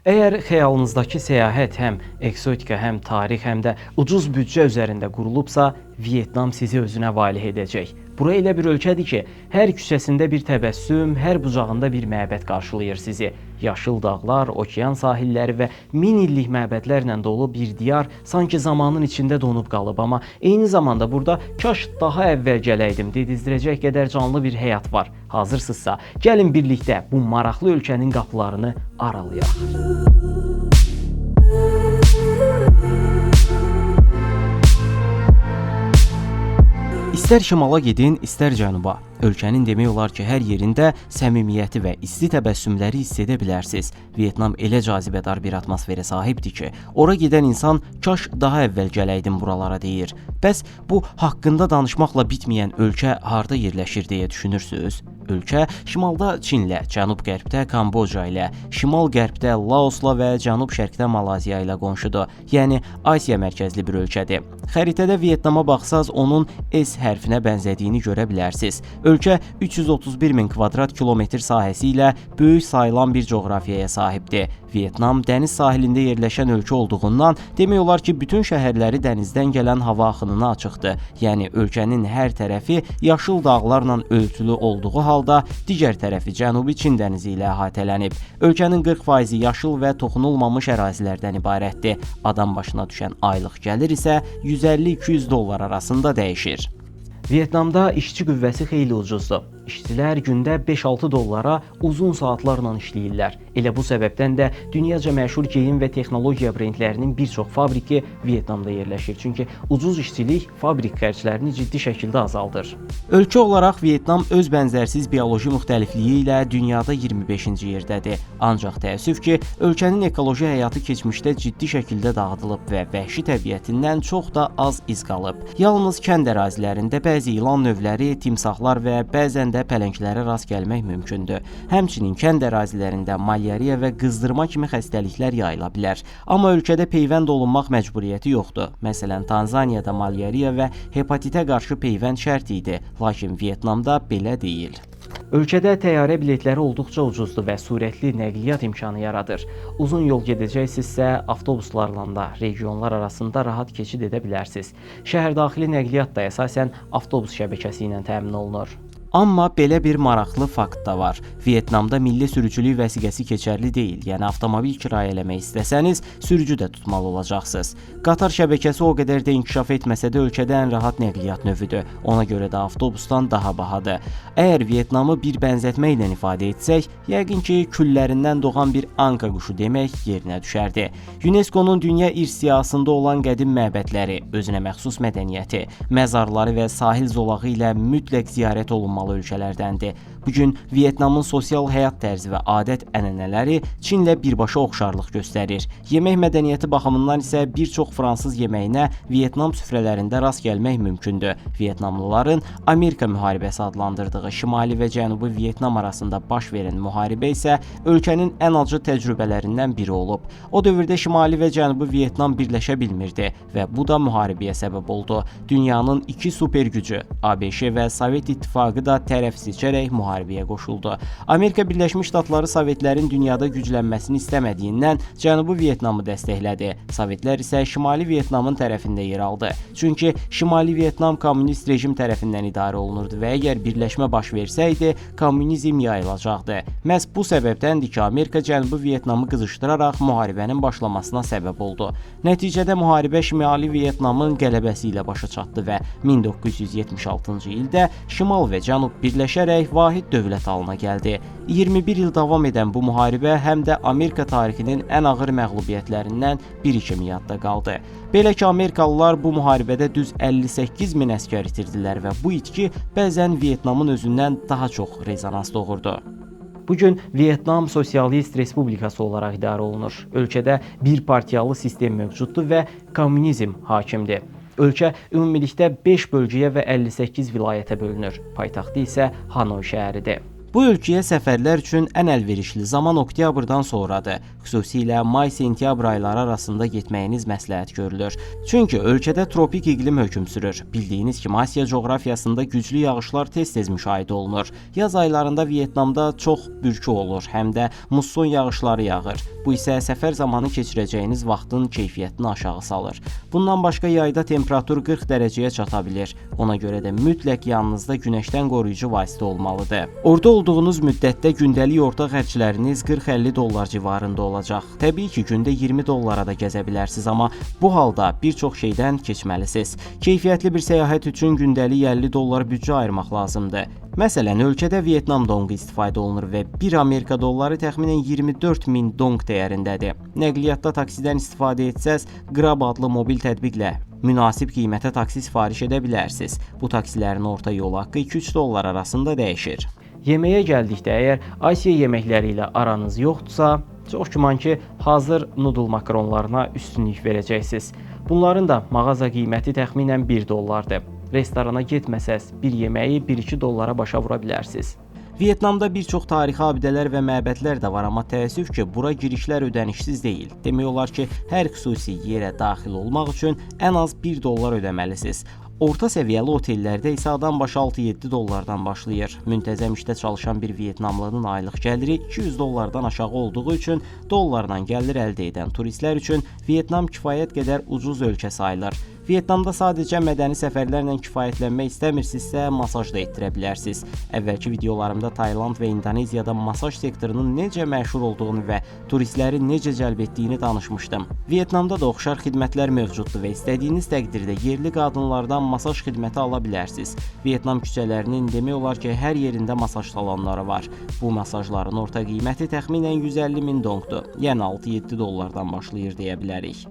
Əgər xəyalınızdakı səyahət həm eksotika, həm tarix, həm də ucuz büdcə üzərində qurulubsa, Vyetnam sizi özünə valeh edəcək. Bura elə bir ölkədir ki, hər küçəsində bir təbəssüm, hər bucağında bir məbəd qarşılayır sizi. Yaşıl dağlar, okean sahilləri və min illik məbədlərlə dolu bir diyar sanki zamanın içində donub qalıb, amma eyni zamanda burada kaş daha əvvəl gələydim dedizdirəcək qədər canlı bir həyat var. Hazırsınızsa, gəlin birlikdə bu maraqlı ölkənin qapılarını aralayaq. İstər şimala gedin, istər cənuba. Ölkənin demək olar ki, hər yerində səmimiyyəti və isti təbəssümləri hiss edə bilərsiniz. Vyetnam elə cazibədar bir atmosferə sahibdir ki, ora gedən insan kaş daha əvvəl gələydim buralara deyir. Bəs bu haqqında danışmaqla bitməyən ölkə harda yerləşir deyə düşünürsünüz? Ölkə şimalda Çinlə, cənub-qərbdə Kamboca ilə, şimal-qərbdə Laosla və cənub-şərqdə Malaziya ilə qonşudur. Yəni Asiya mərkəzli bir ölkədir. Xəritədə Vyetnama baxsaz onun S hərfinə bənzədiyini görə bilərsiniz. Ölkə 331 min kvadrat kilometr sahəsi ilə böyük sayılan bir coğrafiyaya sahibdir. Vyetnam dəniz sahilində yerləşən ölkə olduğundan demək olar ki, bütün şəhərləri dənizdən gələn hava axınına açıqdır. Yəni ölkənin hər tərəfi yaşıl dağlarla örtülü olduğu halda digər tərəfi Cənubi Çin dənizi ilə əhatələnib. Ölkənin 40% yaşıl və toxunulmamış ərazilərdən ibarətdir. Adam başına düşən aylıq gəlir isə 150-200 dollar arasında dəyişir. Vyetnamda işçi qüvvəsi xeyli ucuzdur. İşçilər gündə 5-6 dollara uzun saatlarla işləyirlər. Elə bu səbəbdən də dünyaca məşhur geyim və texnologiya brendlərinin bir çox fabriki Vyetnamda yerləşir. Çünki ucuz işçilik fabrik xərclərini ciddi şəkildə azaldır. Ölkə olaraq Vyetnam öz bənzərsiz bioloji müxtəlifliyi ilə dünyada 25-ci yerdədir. Ancaq təəssüf ki, ölkənin ekoloji həyatı keçmişdə ciddi şəkildə dağıdılıb və vəhşi təbiətindən çox da az iz qalıb. Yalnız kənd ərazilərində bəzi ilan növləri, timsahlar və bəzən də pələnglərə rast gəlmək mümkündür. Həmçinin kənd ərazilərində malyariya və qızdırma kimi xəstəliklər yayıla bilər. Amma ölkədə peyvənd olunmaq məcburiyyəti yoxdur. Məsələn, Tanzaniyada malyariya və hepatitə qarşı peyvənd şərt idi, lakin Vyetnamda belə deyil. Ölkədə təyyarə biletləri olduqca ucuzdur və sürətli nəqliyyat imkanı yaradır. Uzun yol gedəcəksinizsə, avtobuslarla da regionlar arasında rahat keçid edə bilərsiniz. Şəhərdaxili nəqliyyat da əsasən avtobus şəbəkəsi ilə təmin olunur. Amma belə bir maraqlı fakt da var. Vyetnamda milli sürücülük vəsiqəsi keçərli deyil. Yəni avtomobil kirayə eləmək istəsəniz, sürücü də tutmalı olacaqsınız. Qatar şəbəkəsi o qədər də inkişaf etməsə də ölkədə ən rahat nəqliyyat növüdür. Ona görə də avtobusdan daha bahadır. Əgər Vyetnamı bir bənzətmə ilə ifadə etsək, yəqin ki, küllərindən doğan bir anka quşu demək yerinə düşərdi. UNESCO-nun dünya irs siyahısında olan qədim məbədləri, özünə məxsus mədəniyyəti, məzarları və sahil zolağı ilə mütləq ziyarət olunmalı ölkələrdəndir. Bugün Vyetnamın sosial həyat tərzi və adət-ənənələri Çinlə birbaşa oxşarlıq göstərir. Yemək mədəniyyəti baxımından isə bir çox fransız yeməyinə Vyetnam süfrələrində rast gəlmək mümkündür. Vyetnamlıların Amerika müharibəsi adlandırdığı Şimali və Cənubi Vyetnam arasında baş verən müharibə isə ölkənin ən acı təcrübələrindən biri olub. O dövrdə Şimali və Cənubi Vyetnam birləşə bilmirdi və bu da müharibəyə səbəb oldu. Dünyanın iki super gücü, ABŞ və Sovet İttifaqı da tərəf seçərək müharibəyə qoşuldu. Amerika Birləşmiş Ştatları Sovetlərin dünyada güclənməsini istəmədiyindən Cənubi Vyetnamı dəstəklədi. Sovetlər isə Şimali Vyetnamın tərəfində yer aldı. Çünki Şimali Vyetnam kommunist rejim tərəfindən idarə olunurdu və əgər birləşmə baş versəydi, kommunizm yayılacaqdı. Məhz bu səbəbdəndir ki, Amerika Cənubi Vyetnamı qızışdıraraq müharibənin başlamasına səbəb oldu. Nəticədə müharibə Şimali Vyetnamın qələbəsi ilə başa çatdı və 1976-cı ildə Şimal və Cənub birləşərək vahid dövlət halına gəldi. 21 il davam edən bu müharibə həm də Amerika tarixinin ən ağır məğlubiyyətlərindən biri kimi yadda qaldı. Belə ki, Amerikalılar bu müharibədə düz 58 min əsgər itirdilər və bu itki bəzən Vyetnamın özündən daha çox rezonans doğurdu. Bugün Vyetnam Sosialist Respublikası olaraq idarə olunur. Ölkədə bir partiyalı sistem mövcuddur və kommunizm hakimdir. Ölkə ümumilikdə 5 bölgəyə və 58 vilayətə bölünür. Paytaxtı isə Hanoy şəhəridir. Bu ölkəyə səfərlər üçün ən əlverişli zaman oktyabrdan sonradır. Xüsusilə may-sentyabr ayları arasında getməyiniz məsləhət görülür. Çünki ölkədə tropik iqlim hökm sürür. Bildiyiniz kimi Asiya coğrafiyasında güclü yağışlar tez-tez müşahidə olunur. Yaz aylarında Vyetnamda çox bürkü olur, həm də musson yağışları yağır. Bu isə səfər zamanı keçirəcəyiniz vaxtın keyfiyyətini aşağı salır. Bundan başqa yayda temperatur 40 dərəcəyə çata bilir. Ona görə də mütləq yanınızda günəşdən qoruyucu vasitə olmalıdır. Orada olduğunuz müddətdə gündəlik orta xərcləriniz 40-50 dollar civarında olacaq. Təbii ki, gündə 20 dollara da gəzə bilərsiniz, amma bu halda bir çox şeydən keçməlisiniz. Keyfiyyətli bir səyahət üçün gündəlik 50 dollar büdcə ayırmaq lazımdır. Məsələn, ölkədə Vyetnam donqu istifadə olunur və 1 Amerika dolları təxminən 24.000 donq dəyərindədir. Nəqliyyatda taksidən istifadə etsəz, Grab adlı mobil tətbiqlə münasib qiymətə taksi sifariş edə bilərsiniz. Bu taksilərin orta yol haqqı 2-3 dollar arasında dəyişir. Yeməyə gəldikdə, əgər Asiya yeməkləri ilə aranız yoxdursa, çox güman ki, hazır nudul makaronlarına üstünlük verəcəksiniz. Bunların da mağaza qiyməti təxminən 1 dollardır. Restorana getməsəz, bir yeməyi 1-2 dollara başa vura bilərsiniz. Vyetnamda bir çox tarixi abidələr və məbədlər də var, amma təəssüf ki, bura girişlər ödənişsiz deyil. Demək olar ki, hər xüsusi yerə daxil olmaq üçün ən az 1 dollar ödəməlisiniz. Orta səviyyəli otellərdə isə adam başı 6-7 dollardan başlayır. Müntəzəm işdə çalışan bir Vyetnamlının aylıq gəliri 200 dollardan aşağı olduğu üçün dollarla gəlir əldə edən turistlər üçün Vyetnam kifayət qədər ucuz ölkə sayılır. Vyetnamda sadəcə mədəni səfərlərlə kifayətlənmək istəmirsinizsə, masaj da etdirə bilərsiniz. Əvvəlki videolarımda Tayland və İndoneziyada masaj sektorunun necə məşhur olduğunu və turistləri necə cəlb etdiyini danışmışdım. Vyetnamda da oxşar xidmətlər mövcuddur və istədiyiniz təqdirdə yerli qadınlardan masaj xidməti ala bilərsiniz. Vyetnam küçələrinin demək olar ki, hər yerində masaj salonları var. Bu masajların orta qiyməti təxminən 150.000 donqdur, yəni 6-7 dollardan başlayır deyə bilərik.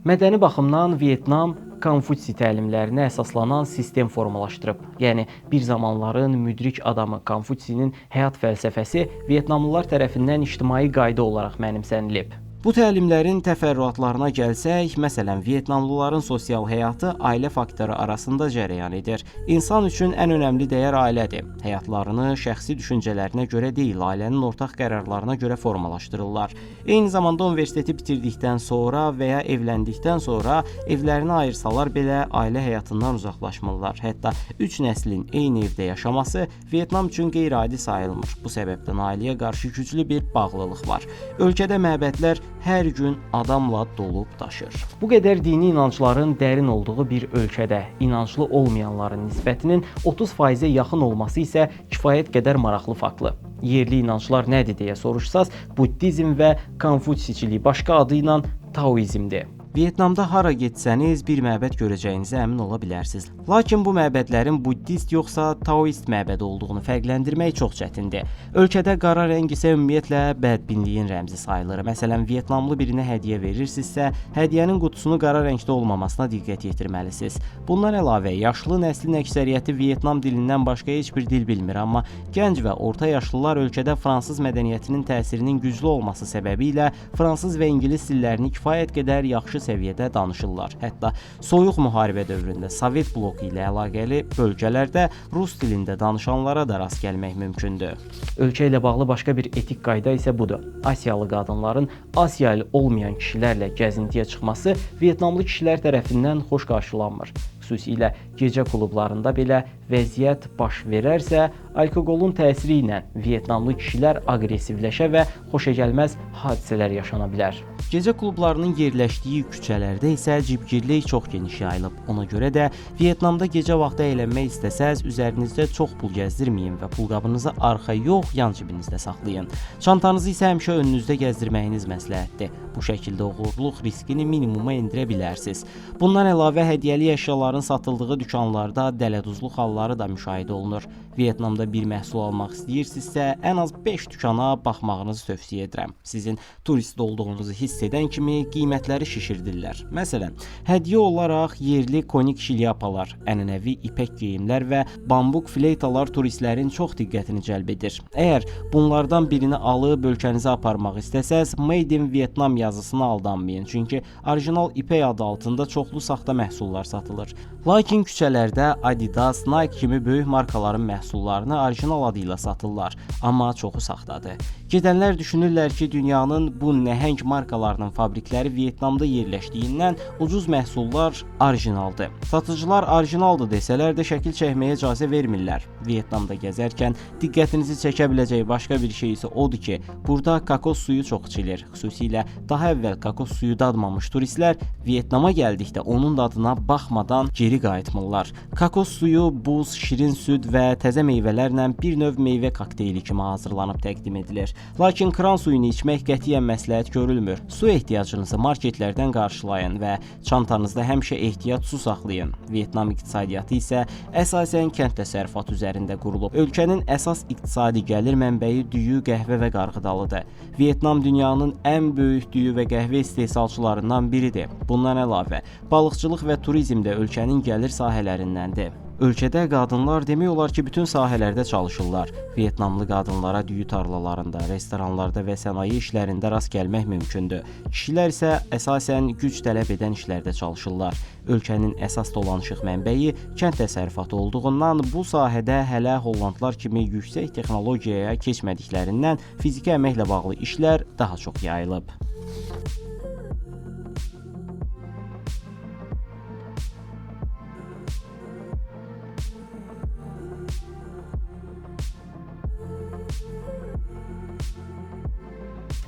Mədəni baxımdan Vyetnam Konfutsi təlimlərinə əsaslanan sistem formalaşdırıb. Yəni, bir zamanların müdrik adamı Konfutsinin həyat fəlsəfəsi Vyetnamlılar tərəfindən ictimai qayda olaraq mənimsənilib. Bu təlimlərin təfərrüatlarına gəlsək, məsələn, Vyetnamlıların sosial həyatı ailə faktoru arasında cərəyan edir. İnsan üçün ən önəmli dəyər ailədir. Həyatlarını şəxsi düşüncələrinə görə deyil, ailənin ortaq qərarlarına görə formalaşdırırlar. Eyni zamanda universiteti bitirdikdən sonra və ya evləndikdən sonra evlərini ayırsalar belə ailə həyatından uzaqlaşmırlar. Hətta 3 nəslin eyni evdə yaşaması Vyetnam üçün qeyri-adi sayılmır. Bu səbəbdən ailəyə qarşı güclü bir bağlılıq var. Ölkədə məbədlər hər gün adamla dolub daşır. Bu qədər dini inancların dərin olduğu bir ölkədə inanclı olmayanların nisbətinin 30%-ə yaxın olması isə kifayət qədər maraqlı faktlı. Yerli inanclar nədir deyə soruşsaz, Buddizm və Konfutsiçilik başqa adı ilə Taoizmdir. Vyetnamda hara getsəniz bir məbəd görəcəyinizə əmin ola bilərsiniz. Lakin bu məbədlərin buddist yoxsa taoist məbəd olduğunu fərqləndirmək çox çətindir. Ölkədə qara rəng isə ümumiyyətlə bədbinliyin rəmzi sayılır. Məsələn, Vyetnamlı birinə hədiyyə verirsinizsə, hədiyyənin qutusunu qara rəngdə olmamasına diqqət yetirməlisiniz. Bundan əlavə, yaşlı nəslin əksəriyyəti Vyetnam dilindən başqa heç bir dil bilmir, amma gənc və orta yaşlılar ölkədə fransız mədəniyyətinin təsirinin güclü olması səbəbilə fransız və ingilis dillərini kifayət qədər yaxşı səviyyədə danışırlar. Hətta soyuq müharibə dövründə Sovet bloku ilə əlaqəli bölgələrdə rus dilində danışanlara da rast gəlmək mümkündür. Ölkə ilə bağlı başqa bir etik qayda isə budur. Asiyalı qadınların Asiyalı olmayan kişilərlə gəzintiyə çıxması Vyetnamlı kişilər tərəfindən xoş qarşılanmır. Xüsusilə gecə klublarında belə vəziyyət baş verərsə, alkoqolun təsiri ilə Vyetnamlı kişilər aqressivləşə və xoşagəlməz hadisələr yaşana bilər. Gecə klublarının yerləşdiyi küçələrdə isə cibgirlik çox geniş yayılıb. Ona görə də Vyetnamda gecə vaxtı əylənmək istəsəz, üzərinizdə çox pul gəzdirməyin və pulqabınızı arxa yox, yan cibinizdə saxlayın. Çantanızı isə həmişə önünüzdə gəzdirməyiniz məsləhətdir. Bu şəkildə oğurluq riskini minimuma endirə bilərsiniz. Bundan əlavə hədiyyəli əşyaların satıldığı dükanlarda dələduzluq halları da müşahidə olunur. Vyetnamda bir məhsul almaq istəyirsinizsə, ən az 5 dükana baxmağınızı tövsiyə edirəm. Sizin turist olduğunuzu hiss hiss edən kimi qiymətləri şişirdirlər. Məsələn, hədiyyə olaraq yerli konik şlyapalar, ənənəvi ipək geyimlər və bambuk fleytalar turistlərin çox diqqətini cəlb edir. Əgər bunlardan birini alıb ölkənizə aparmaq istəsəz, Made in Vietnam yazısına aldanmayın, çünki orijinal ipək adı altında çoxlu saxta məhsullar satılır. Lakin küçələrdə Adidas, Nike kimi böyük markaların məhsullarını orijinal adı ilə satırlar, amma çoxu saxtadır. Gedənlər düşünürlər ki, dünyanın bu nəhəng markalarının fabrikləri Vietnamda yerləşdiyindən ucuz məhsullar orijinaldır. Satıcılar orijinaldır desələr də şəkil çəkməyə icazə vermirlər. Vietnamda gəzərkən diqqətinizi çəkə biləcək başqa bir şey isə odur ki, burada kokos suyu çox içilir. Xüsusilə daha əvvəl kokos suyu dadmamış turistlər Vietnama gəldikdə onun dadına baxmadan geri qayıtmırlar. Kokos suyu buz, şirin süd və təzə meyvələrlə bir növ meyvə kokteyli kimi hazırlanıb təqdim edilir. Lakin kran suyunu içmək qətiyyən məsləhət görülmür. Su ehtiyacınızı marketlərdən qarşılayın və çantanızda həmişə ehtiyat su saxlayın. Vietnam iqtisadiyyatı isə əsasən kənd təsərrüfatı üzərində qurulub. Ölkənin əsas iqtisadi gəlir mənbəyi düyü, qəhvə və qarğıdalıdır. Vietnam dünyanın ən böyük düyü və qəhvə istehsalçılarından biridir. Bundan əlavə, balıqçılıq və turizm də ölkənin gəlir sahələrindəndir. Ölkədə qadınlar demək olar ki, bütün sahələrdə çalışırlar. Vietnamlı qadınlara düyü tarlalarında, restoranlarda və sənaye işlərində rast gəlmək mümkündür. Kişilər isə əsasən güc tələb edən işlərdə çalışırlar. Ölkənin əsas dolanışıq mənbəyi kənd təsərrüfatı olduğundan bu sahədə hələ Hollandlar kimi yüksək texnologiyaya keçmədiklərindən fiziki əməklə bağlı işlər daha çox yayılıb.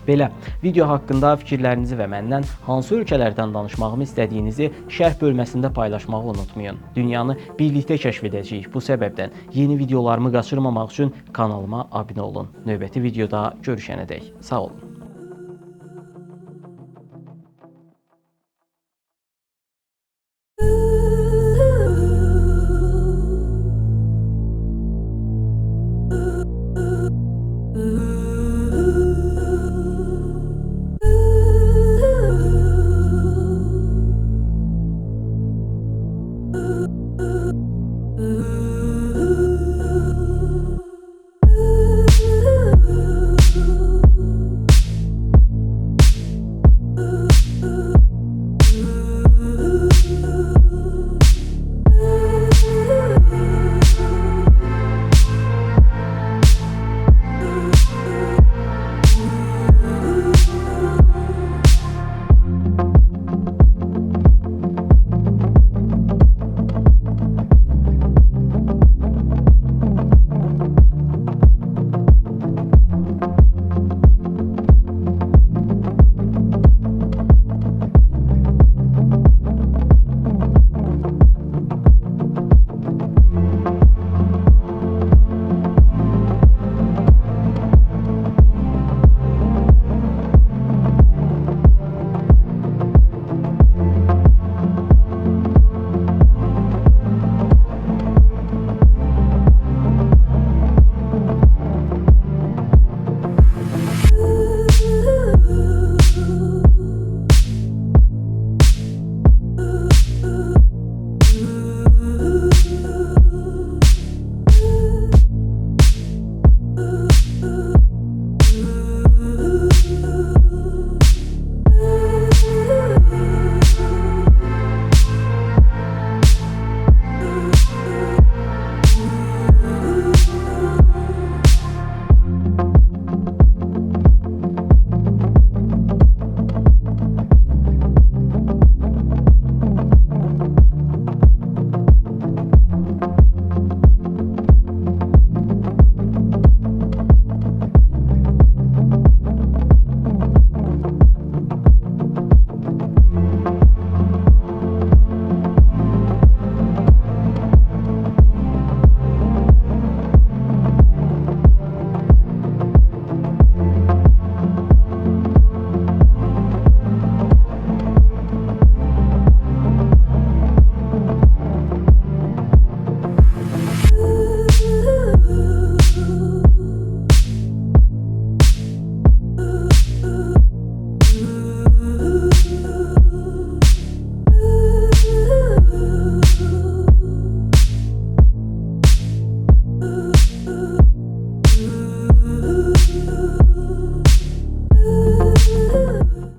Belə, video haqqında fikirlərinizi və məndən hansı ölkələrdən danışmağımı istədiyinizi şərh bölməsində paylaşmağı unutmayın. Dünyanı birlikdə kəşf edəcəyik. Bu səbəbdən yeni videolarımı qaçırmamaq üçün kanalıma abunə olun. Növbəti videoda görüşənədək. Sağ olun.